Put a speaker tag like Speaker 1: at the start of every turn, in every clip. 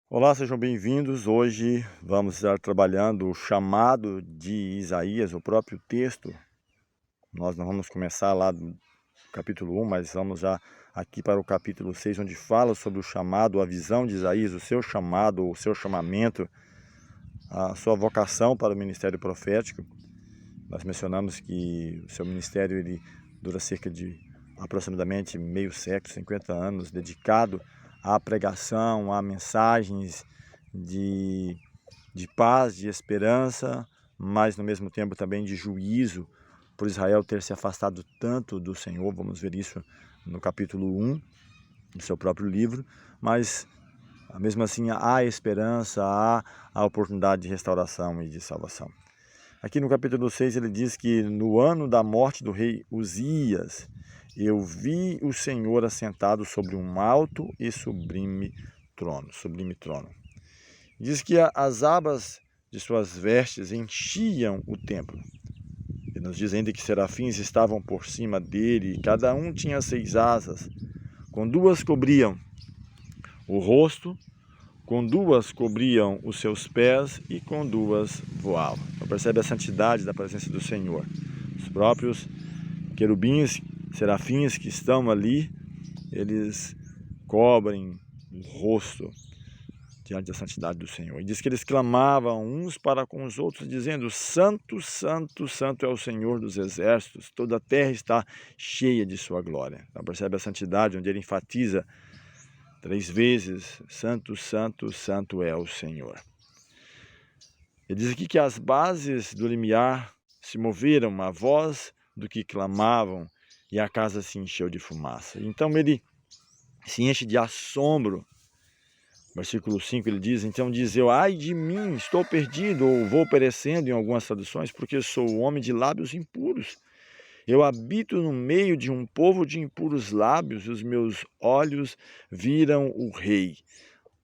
Speaker 1: Olá, sejam bem-vindos. Hoje vamos estar trabalhando o chamado de Isaías, o próprio texto. Nós não vamos começar lá do capítulo 1, mas vamos já aqui para o capítulo 6, onde fala sobre o chamado, a visão de Isaías, o seu chamado, o seu chamamento, a sua vocação para o ministério profético. Nós mencionamos que o seu ministério ele dura cerca de aproximadamente meio século, 50 anos, dedicado à pregação, a mensagens de, de paz, de esperança, mas no mesmo tempo também de juízo, por Israel ter se afastado tanto do Senhor. Vamos ver isso no capítulo 1 do seu próprio livro, mas mesmo assim há esperança, há a oportunidade de restauração e de salvação. Aqui no capítulo 6 ele diz que no ano da morte do rei Uzias, eu vi o Senhor assentado sobre um alto e sublime trono. Diz que as abas de suas vestes enchiam o templo. Ele nos diz ainda que serafins estavam por cima dele, e cada um tinha 6 asas, com 2 cobriam o rosto, com 2 cobriam os seus pés e com 2 voavam. Então percebe a santidade da presença do Senhor. Os próprios querubins, serafins que estão ali, eles cobrem o rosto diante da santidade do Senhor. E diz que eles clamavam uns para com os outros, dizendo: Santo, Santo, Santo é o Senhor dos exércitos, toda a terra está cheia de sua glória. Então percebe a santidade, onde ele enfatiza 3 vezes: Santo, Santo, Santo é o Senhor. Ele diz aqui que as bases do limiar se moveram, a voz do que clamavam, e a casa se encheu de fumaça. Então ele se enche de assombro. Versículo 5 ele diz: Então diz eu, ai de mim, estou perdido, ou vou perecendo em algumas traduções, porque sou homem de lábios impuros. Eu habito no meio de um povo de impuros lábios, e os meus olhos viram o Rei,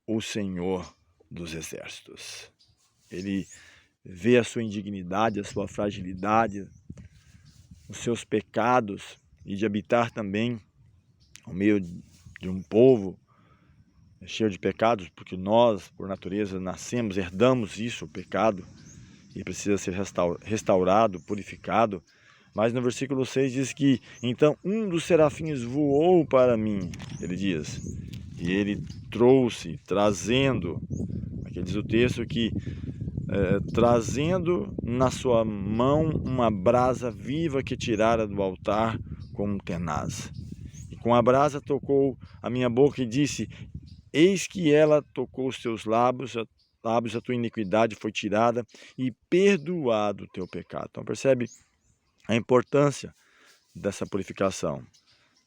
Speaker 1: o Senhor dos exércitos. Ele vê a sua indignidade, a sua fragilidade, os seus pecados, e de habitar também no meio de um povo cheio de pecados, porque nós, por natureza, nascemos, herdamos isso, o pecado, e precisa ser restaurado, purificado. Mas no versículo 6 diz que, então um dos serafins voou para mim, ele diz, e ele trouxe, trazendo, aqui diz o texto que, trazendo na sua mão uma brasa viva que tirara do altar com um tenaz. E com a brasa tocou a minha boca e disse: Eis que ela tocou os teus lábios, a tua iniquidade foi tirada e perdoado o teu pecado. Então percebe a importância dessa purificação.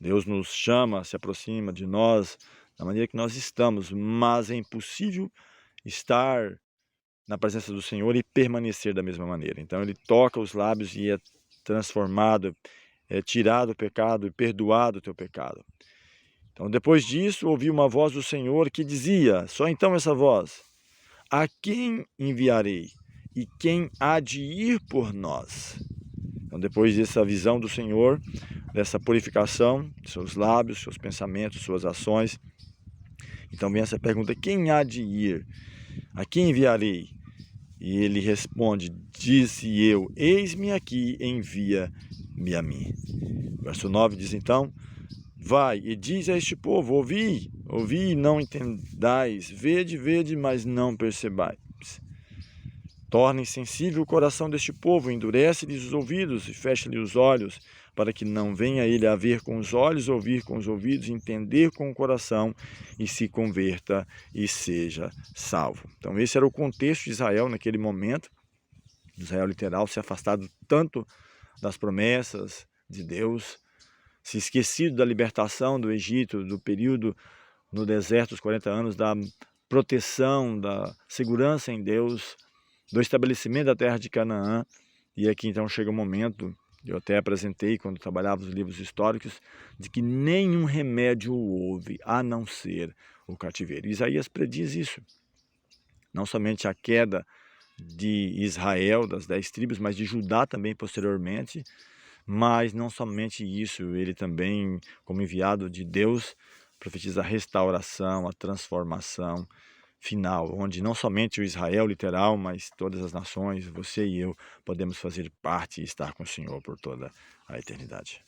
Speaker 1: Deus nos chama, se aproxima de nós da maneira que nós estamos, mas é impossível estar na presença do Senhor e permanecer da mesma maneira. Então ele toca os lábios e é transformado, é tirado o pecado e perdoado o teu pecado. Então, depois disso, ouvi uma voz do Senhor que dizia, só então essa voz: A quem enviarei? E quem há de ir por nós? Então, depois dessa visão do Senhor, dessa purificação, seus lábios, seus pensamentos, suas ações, então vem essa pergunta: quem há de ir? A quem enviarei? E ele responde: Disse eu, eis-me aqui, envia-me a mim. Verso 9 diz então: Vai e diz a este povo: ouvi e não entendais, vede, mas não percebais. Torna insensível o coração deste povo, endurece-lhes os ouvidos e fecha-lhe os olhos, para que não venha ele a ver com os olhos, ouvir com os ouvidos, entender com o coração, e se converta e seja salvo. Então esse era o contexto de Israel naquele momento, Israel literal, se afastado tanto das promessas de Deus, se esquecido da libertação do Egito, do período no deserto, os 40 anos, da proteção, da segurança em Deus, do estabelecimento da terra de Canaã. E aqui então chega o momento, eu até apresentei quando trabalhava os livros históricos, de que nenhum remédio houve a não ser o cativeiro. Isaías prediz isso. Não somente a queda de Israel, das 10 tribos, mas de Judá também posteriormente. Mas não somente isso, ele também, como enviado de Deus, profetiza a restauração, a transformação final, onde não somente o Israel literal, mas todas as nações, você e eu, podemos fazer parte e estar com o Senhor por toda a eternidade.